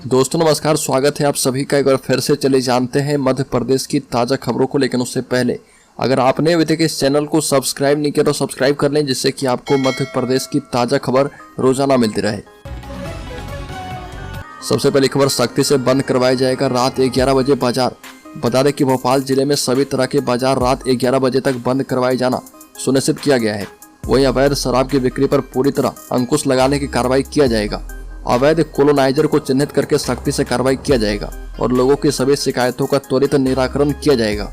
दोस्तों नमस्कार, स्वागत है आप सभी का। एक बार फिर से चले जानते हैं मध्य प्रदेश की ताज़ा खबरों को। लेकिन उससे पहले अगर आपने अभी तक इस चैनल को सब्सक्राइब नहीं किया तो सब्सक्राइब कर लें, जिससे कि आपको मध्य प्रदेश की ताज़ा खबर रोजाना मिलती रहे। सबसे पहली खबर, सख्ती से बंद करवाया जाएगा रात 11 बजे बाजार। बता दें कि भोपाल जिले में सभी तरह के बाजार रात 11 बजे तक बंद करवाए जाना सुनिश्चित किया गया है। वहीं अवैध शराब की बिक्री पर पूरी तरह अंकुश लगाने की कार्रवाई किया जाएगा। अवैध कोलोनाइजर को चिन्हित करके सख्ती से कार्रवाई किया जाएगा और लोगों की सभी शिकायतों का त्वरित निराकरण किया जाएगा।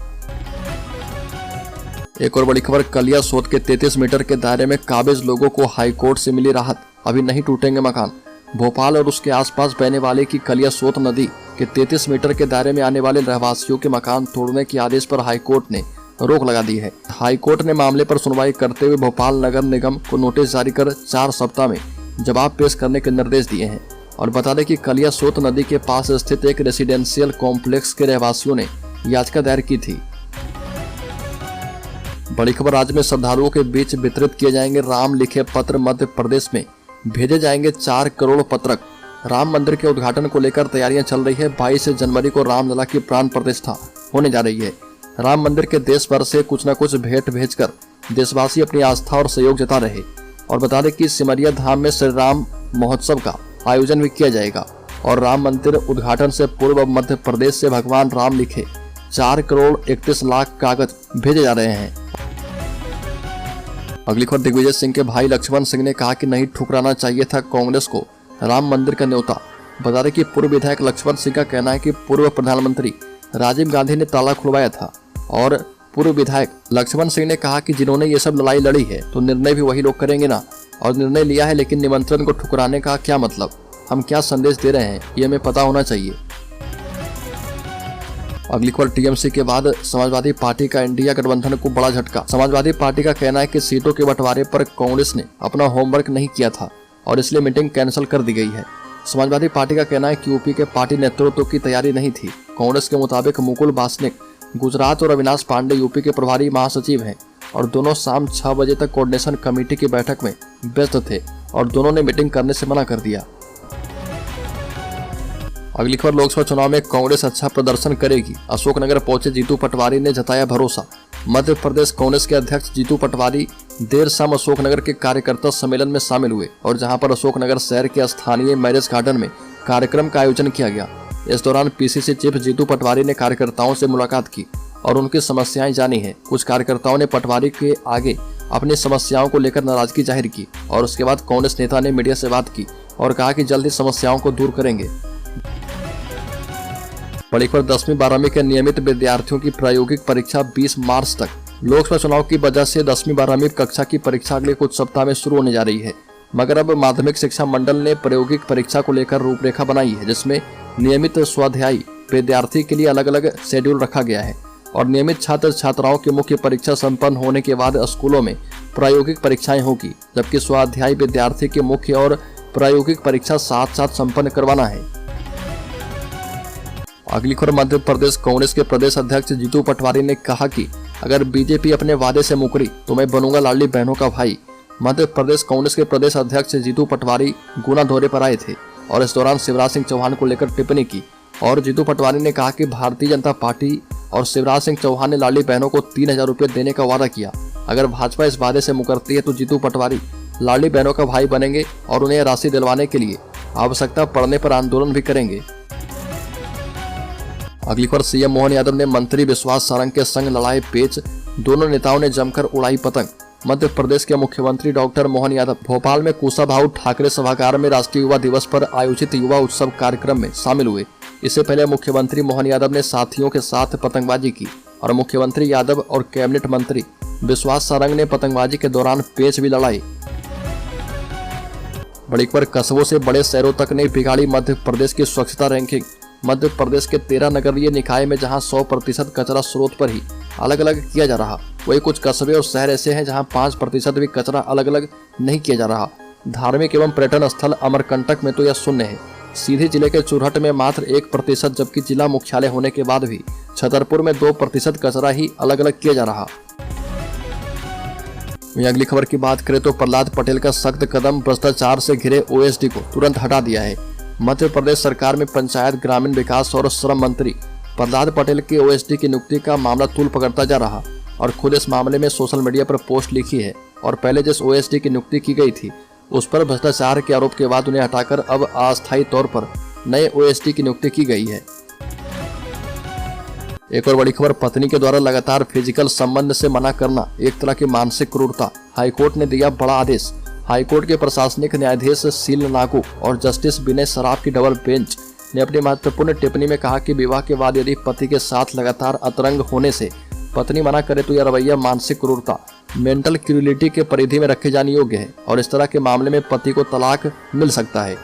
एक और बड़ी खबर, कलिया सोत के 33 मीटर के दायरे में काबिज लोगों को हाईकोर्ट से मिली राहत। अभी नहीं टूटेंगे मकान। भोपाल और उसके आसपास बहने वाले की कलिया सोत नदी के 33 मीटर के दायरे में आने वाले रहवासियों के मकान तोड़ने के आदेश पर हाईकोर्ट ने रोक लगा दी है। हाईकोर्ट ने मामले पर सुनवाई करते हुए भोपाल नगर निगम को नोटिस जारी कर 4 सप्ताह में जवाब पेश करने के निर्देश दिए हैं। और बता दें कि कलिया सोत नदी के पास स्थित एक रेसिडेंशियल कॉम्प्लेक्स के रहवासियों ने याचिका दायर की थी। बड़ी खबर, राज्य में श्रद्धालुओं के बीच वितरित किए जाएंगे राम लिखे पत्र। मध्य प्रदेश में भेजे जाएंगे 4 करोड़ पत्रक। राम मंदिर के उद्घाटन को लेकर तैयारियां चल रही है। 22 जनवरी को रामलला की प्राण प्रतिष्ठा होने जा रही है। राम मंदिर के देश भर से कुछ न कुछ भेंट भेजकर देशवासी अपनी आस्था और सहयोग जता रहे। और बता दें कि सिमरिया धाम में श्री राम महोत्सव का आयोजन भी किया जाएगा। और राम मंदिर उद्घाटन से पूर्व मध्य प्रदेश से भगवान राम लिखे 4 करोड़ 31 लाख कागज भेजे जा रहे हैं। अगली खबर, दिग्विजय सिंह के भाई लक्ष्मण सिंह ने कहा कि नहीं ठुकराना चाहिए था कांग्रेस को राम मंदिर का न्योता। बता दें कि पूर्व विधायक लक्ष्मण सिंह का कहना है कि पूर्व प्रधानमंत्री राजीव गांधी ने ताला खुलवाया था। और पूर्व विधायक लक्ष्मण सिंह ने कहा कि जिन्होंने ये सब लड़ाई लड़ी है तो निर्णय भी वही लोग करेंगे ना। और निर्णय लिया है, लेकिन निमंत्रण को ठुकराने का क्या मतलब? हम क्या संदेश दे रहे हैं ये हमें पता होना चाहिए। अगली खबर, टीएमसी के बाद समाजवादी पार्टी का इंडिया गठबंधन को बड़ा झटका। समाजवादी पार्टी का कहना है कि सीटों के बंटवारे पर कांग्रेस ने अपना होमवर्क नहीं किया था और इसलिए मीटिंग कैंसिल कर दी गई है। समाजवादी पार्टी का कहना है कि यूपी के पार्टी नेतृत्व की तैयारी नहीं थी। कांग्रेस के मुताबिक मुकुल वासनिक गुजरात और अविनाश पांडे यूपी के प्रभारी महासचिव हैं और दोनों शाम 6 बजे तक कोऑर्डिनेशन कमेटी की बैठक में व्यस्त थे और दोनों ने मीटिंग करने से मना कर दिया। अगली खबर, लोकसभा चुनाव में कांग्रेस अच्छा प्रदर्शन करेगी। अशोकनगर पहुंचे जीतू पटवारी ने जताया भरोसा। मध्य प्रदेश कांग्रेस के अध्यक्ष जीतू पटवारी देर शाम अशोकनगर के कार्यकर्ता सम्मेलन में शामिल हुए और जहां पर अशोकनगर शहर के स्थानीय मैरिज गार्डन में कार्यक्रम का आयोजन किया गया। इस दौरान पीसीसी चीफ जीतू पटवारी ने कार्यकर्ताओं से मुलाकात की और उनकी समस्याएं जानी है। कुछ कार्यकर्ताओं ने पटवारी के आगे अपनी समस्याओं को लेकर नाराजगी जाहिर की और उसके बाद कांग्रेस नेता ने मीडिया से बात की और कहा कि जल्द ही समस्याओं को दूर करेंगे। बड़ी खबर, 10वीं 12वीं के नियमित विद्यार्थियों की प्रायोगिक परीक्षा 20 मार्च तक। लोकसभा चुनाव की वजह से 10वीं 12वीं कक्षा की परीक्षा अगले कुछ सप्ताह में शुरू होने जा रही है, मगर अब माध्यमिक शिक्षा मंडल ने प्रायोगिक परीक्षा को लेकर रूपरेखा बनाई है, जिसमें नियमित स्वाध्यायी विद्यार्थी के लिए अलग अलग शेड्यूल रखा गया है। और नियमित छात्र छात्राओं की मुख्य परीक्षा संपन्न होने के बाद स्कूलों में प्रायोगिक परीक्षाएं होगी, जबकि स्वाध्यायी विद्यार्थी की मुख्य और प्रायोगिक परीक्षा साथ साथ संपन्न करवाना है। अगली खबर, मध्य प्रदेश कांग्रेस के प्रदेश अध्यक्ष जीतू पटवारी ने कहा कि अगर बीजेपी अपने वादे से मुकरी तो मैं बनूंगा लाडली बहनों का भाई। मध्य प्रदेश कांग्रेस के प्रदेश अध्यक्ष जीतू पटवारी गुना दौरे पर आए थे और इस दौरान शिवराज सिंह चौहान को लेकर टिप्पणी की। और जीतू पटवारी ने कहा कि भारतीय जनता पार्टी और शिवराज सिंह चौहान ने लाडली बहनों को 3000 रुपये देने का वादा किया। अगर भाजपा इस वादे से मुकरती है तो जीतू पटवारी लाडली बहनों का भाई बनेंगे और उन्हें राशि दिलवाने के लिए आवश्यकता पड़ने पर आंदोलन भी करेंगे। अगली खबर, सीएम मोहन यादव ने मंत्री विश्वास सारंग के संग लड़ाए पेच। दोनों नेताओं ने जमकर उड़ाई पतंग। मध्य प्रदेश के मुख्यमंत्री डॉक्टर मोहन यादव भोपाल में कुशाभाऊ ठाकरे सभागार में राष्ट्रीय युवा दिवस पर आयोजित युवा उत्सव कार्यक्रम में शामिल हुए। इससे पहले मुख्यमंत्री मोहन यादव ने साथियों के साथ पतंगबाजी की और मुख्यमंत्री यादव और कैबिनेट मंत्री विश्वास सारंग ने पतंगबाजी के दौरान पेच भी लड़ाई। बड़ी खबर, कस्बों से बड़े शहरों तक ने बिगाड़ी मध्य प्रदेश की स्वच्छता रैंकिंग। मध्य प्रदेश के 13 नगरीय निकाय में जहां 100% कचरा स्रोत पर ही अलग अलग किया जा रहा, वही कुछ कस्बे और शहर ऐसे हैं जहां 5% भी कचरा अलग अलग नहीं किया जा रहा। धार्मिक एवं पर्यटन स्थल अमरकंटक में तो यह शून्य है। सीधी जिले के चुरहट में मात्र 1%, जबकि जिला मुख्यालय होने के बाद भी छतरपुर में 2% कचरा ही अलग अलग किया जा रहा। वहीं अगली खबर की बात करें तो प्रहलाद पटेल का सख्त कदम, भ्रष्टाचार से घिरे ओएसडी को तुरंत हटा दिया है। मध्य प्रदेश सरकार में पंचायत, ग्रामीण विकास और श्रम मंत्री प्रहलाद पटेल के ओएसडी की नियुक्ति का मामला तूल पकड़ता जा रहा और खुद इस मामले में सोशल मीडिया पर पोस्ट लिखी है और पहले जिस ओएसडी की नियुक्ति की गई थी उस पर भ्रष्टाचार के आरोप के बाद उन्हें हटाकर अब अस्थायी तौर पर नए ओएसडी की नियुक्ति की गई है। एक और बड़ी खबर, पत्नी के द्वारा लगातार फिजिकल संबंध से मना करना एक तरह की मानसिक क्रूरता। हाईकोर्ट ने दिया बड़ा आदेश। हाईकोर्ट के प्रशासनिक न्यायाधीश सील नागू और जस्टिस विनय सराफ की डबल बेंच ने अपनी महत्वपूर्ण टिप्पणी में कहा कि विवाह के बाद यदि पति के साथ लगातार अंतरंग होने से पत्नी मना करे तो यह रवैया मानसिक क्रूरता, मेंटल क्रूरलिटी के परिधि में रखे जाने योग्य है और इस तरह के मामले में पति को तलाक मिल सकता है।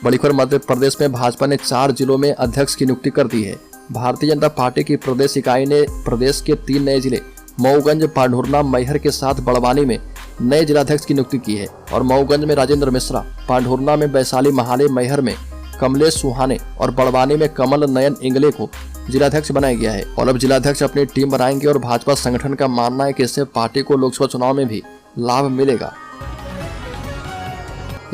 बड़ी खबर, मध्य प्रदेश में भाजपा ने 4 जिलों में अध्यक्ष की नियुक्ति कर दी है। भारतीय जनता पार्टी की प्रदेश इकाई ने प्रदेश के 3 नए जिले मऊगंज, पांढुर्ना, मैहर के साथ बड़वानी में नए जिलाध्यक्ष की नियुक्ति की है और मऊगंज में राजेंद्र मिश्रा, पांढुर्ना में वैशाली महाले, मैहर में कमलेश सुहाने और बड़वानी में कमल नयन इंगले को जिलाध्यक्ष बनाया गया है। और अब जिलाध्यक्ष अपनी टीम बनाएंगे और भाजपा संगठन का मानना है कि इससे पार्टी को लोकसभा चुनाव में भी लाभ मिलेगा।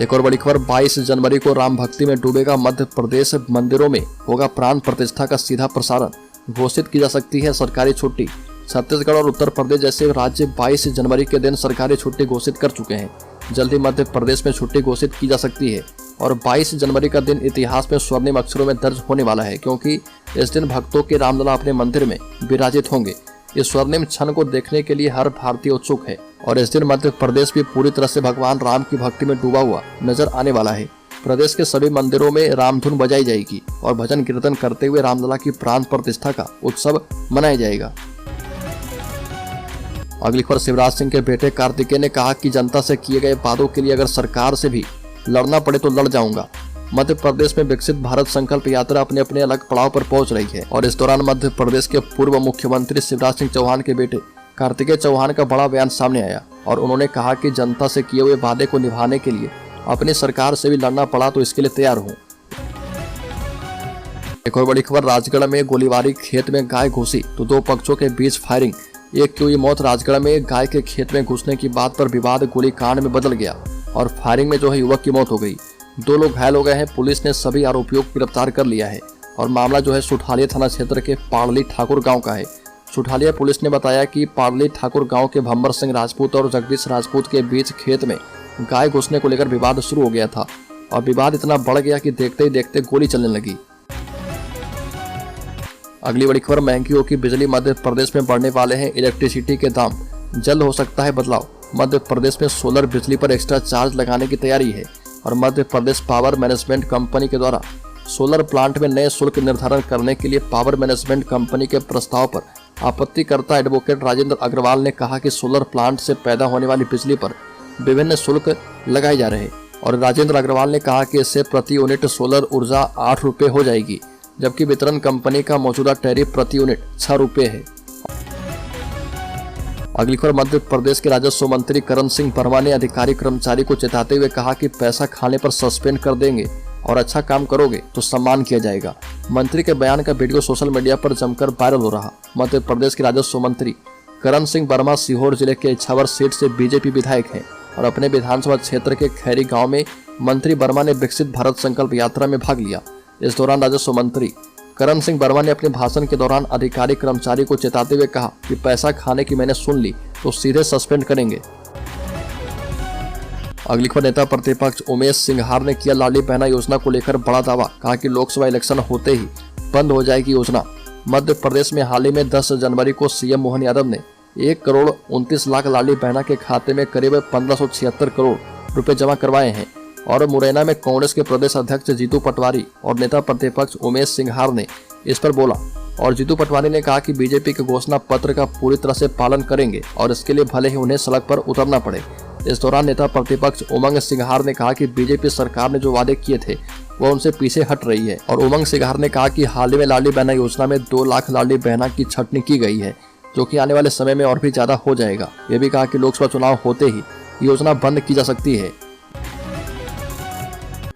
एक और बड़ी खबर, 22 जनवरी को राम भक्ति में डूबेगा मध्य प्रदेश, मंदिरों में होगा प्राण प्रतिष्ठा का सीधा प्रसारण, घोषित की जा सकती है सरकारी छुट्टी। छत्तीसगढ़ और उत्तर प्रदेश जैसे राज्य 22 जनवरी के दिन सरकारी छुट्टी घोषित कर चुके हैं। जल्द ही मध्य प्रदेश में छुट्टी घोषित की जा सकती है और 22 जनवरी का दिन इतिहास में स्वर्णिम अक्षरों में दर्ज होने वाला है क्योंकि इस दिन भक्तों के रामलला अपने मंदिर में विराजित होंगे। इस स्वर्णिम क्षण को देखने के लिए हर भारतीय उत्सुक है और इस दिन मध्य प्रदेश भी पूरी तरह से भगवान राम की भक्ति में डूबा हुआ नजर आने वाला है। प्रदेश के सभी मंदिरों में रामधुन बजाई जाएगी और भजन कीर्तन करते हुए रामलला की प्राण प्रतिष्ठा का उत्सव मनाया जाएगा। अगली खबर, शिवराज सिंह के बेटे कार्तिकेय ने कहा कि जनता से किए गए वादों के लिए अगर सरकार से भी लड़ना पड़े तो लड़ जाऊंगा। मध्य प्रदेश में विकसित भारत संकल्प यात्रा अपने अपने अलग पड़ाव पर पहुंच रही है और इस दौरान मध्य प्रदेश के पूर्व मुख्यमंत्री शिवराज सिंह चौहान के बेटे कार्तिकेय चौहान का बड़ा बयान सामने आया और उन्होंने कहा कि जनता से किए हुए वादे को निभाने के लिए अपनी सरकार से भी लड़ना पड़ा तो इसके लिए तैयार हूँ। एक और बड़ी खबर, राजगढ़ में गोलीबारी, खेत में गाय घुसी तो 2 पक्षों के बीच फायरिंग, एक की हुई मौत। राजगढ़ में गाय के खेत में घुसने की बात पर विवाद गोलीकांड में बदल गया और फायरिंग में युवक की मौत हो गई। 2 लोग घायल हो गए हैं। पुलिस ने सभी आरोपियों को गिरफ्तार कर लिया है और मामला सुठालिया थाना क्षेत्र के पाड़ली ठाकुर गांव का है। सुठालिया पुलिस ने बताया कि पाड़ली ठाकुर गांव के भंबर सिंह राजपूत और जगदीश राजपूत के बीच खेत में गाय घुसने को लेकर विवाद शुरू हो गया था और विवाद इतना बढ़ गया कि देखते ही देखते गोली चलने लगी। अगली बड़ी खबर, महंगी होगी बिजली, मध्य प्रदेश में बढ़ने वाले हैं इलेक्ट्रिसिटी के दाम, जल्द हो सकता है बदलाव। मध्य प्रदेश में सोलर बिजली पर एक्स्ट्रा चार्ज लगाने की तैयारी है और Madhya Pradesh power management company के द्वारा सोलर प्लांट में नए शुल्क निर्धारण करने के लिए पावर मैनेजमेंट कंपनी के प्रस्ताव पर आपत्तिकर्ता एडवोकेट राजेंद्र अग्रवाल ने कहा कि सोलर प्लांट से पैदा होने वाली बिजली पर विभिन्न शुल्क लगाए जा रहे हैं और राजेंद्र अग्रवाल ने कहा कि इससे प्रति यूनिट सोलर ऊर्जा 8 रुपये हो जाएगी, जबकि वितरण कंपनी का मौजूदा टैरिफ प्रति यूनिट 6 रुपये है। अगली खबर, मध्य प्रदेश के राजस्व मंत्री करण सिंह वर्मा ने अधिकारी कर्मचारी को चेताते हुए कहा कि पैसा खाने पर सस्पेंड कर देंगे और अच्छा काम करोगे तो सम्मान किया जाएगा। मंत्री के बयान का वीडियो सोशल मीडिया पर जमकर वायरल हो रहा। मध्य प्रदेश के राजस्व मंत्री करण सिंह वर्मा सीहोर जिले के इछावर सीट से बीजेपी विधायक हैं और अपने विधानसभा क्षेत्र के खैरी गाँव में मंत्री वर्मा ने विकसित भारत संकल्प यात्रा में भाग लिया। इस दौरान राजस्व मंत्री करण सिंह वर्मा ने अपने भाषण के दौरान अधिकारी कर्मचारी को चेताते हुए कहा कि पैसा खाने की मैंने सुन ली तो सीधे सस्पेंड करेंगे। अगली खबर, नेता प्रतिपक्ष उमेश सिंघार ने किया लाडली बहना योजना को लेकर बड़ा दावा, कहा कि लोकसभा इलेक्शन होते ही बंद हो जाएगी योजना। मध्य प्रदेश में हाल ही में 10 जनवरी को सीएम मोहन यादव ने 1 करोड़ 29 लाख लाडली बहना के खाते में करीब 1576 करोड़ रुपए जमा करवाए हैं और मुरैना में कांग्रेस के प्रदेश अध्यक्ष जीतू पटवारी और नेता प्रतिपक्ष उमेश सिंघार ने इस पर बोला और जीतू पटवारी ने कहा कि बीजेपी के घोषणा पत्र का पूरी तरह से पालन करेंगे और इसके लिए भले ही उन्हें सड़क पर उतरना पड़े। इस दौरान नेता प्रतिपक्ष उमंग सिंघार ने कहा कि बीजेपी सरकार ने जो वादे किए थे वह उनसे पीछे हट रही है और उमंग सिंघार ने कहा कि हाल ही में लाडली बहना योजना में 2 लाख लाडली बहना की छंटनी की गई है, जो कि आने वाले समय में और भी ज्यादा हो जाएगा। ये भी कहा कि लोकसभा चुनाव होते ही योजना बंद की जा सकती है।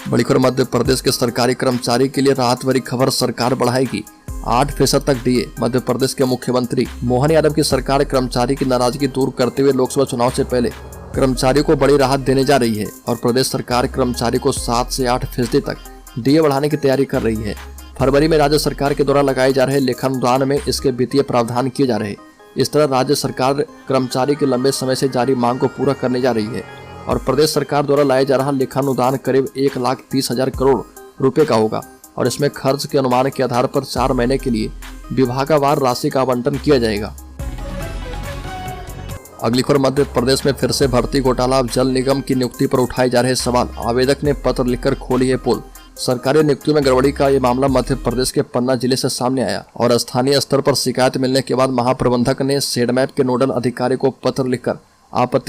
बड़ी खबर, मध्य प्रदेश के सरकारी कर्मचारी के लिए राहत भरी खबर, सरकार बढ़ाएगी 8% तक डीए। मध्य प्रदेश के मुख्यमंत्री मोहन यादव की सरकार कर्मचारी की नाराजगी दूर करते हुए लोकसभा चुनाव से पहले कर्मचारियों को बड़ी राहत देने जा रही है और प्रदेश सरकार कर्मचारी को 7 से 8% तक डीए बढ़ाने की तैयारी कर रही है। फरवरी में राज्य सरकार के द्वारा लगाए जा रहे लेखा अनुदान में इसके वित्तीय प्रावधान किए जा रहे। इस तरह राज्य सरकार कर्मचारी की लंबे समय से जारी मांग को पूरा करने जा रही है और प्रदेश सरकार द्वारा लाया जा रहा लेखा अनुदान करीब 1,30,000 करोड़ रुपए का होगा और इसमें खर्च के अनुमान के आधार पर 4 महीने के लिए विभागवार राशि का आवंटन किया जाएगा। अगली खबर, मध्य प्रदेश में फिर से भर्ती घोटाला। अब जल निगम की नियुक्ति पर उठाए जा रहे सवाल। आवेदक ने पत्र लिखकर खोली है पोल। सरकारी नियुक्तियों में गड़बड़ी का ये मामला मध्य प्रदेश के पन्ना जिले से सामने आया और स्थानीय स्तर पर शिकायत मिलने के बाद महाप्रबंधक ने सेडमैप के नोडल अधिकारी को पत्र लिखकर आपत्ति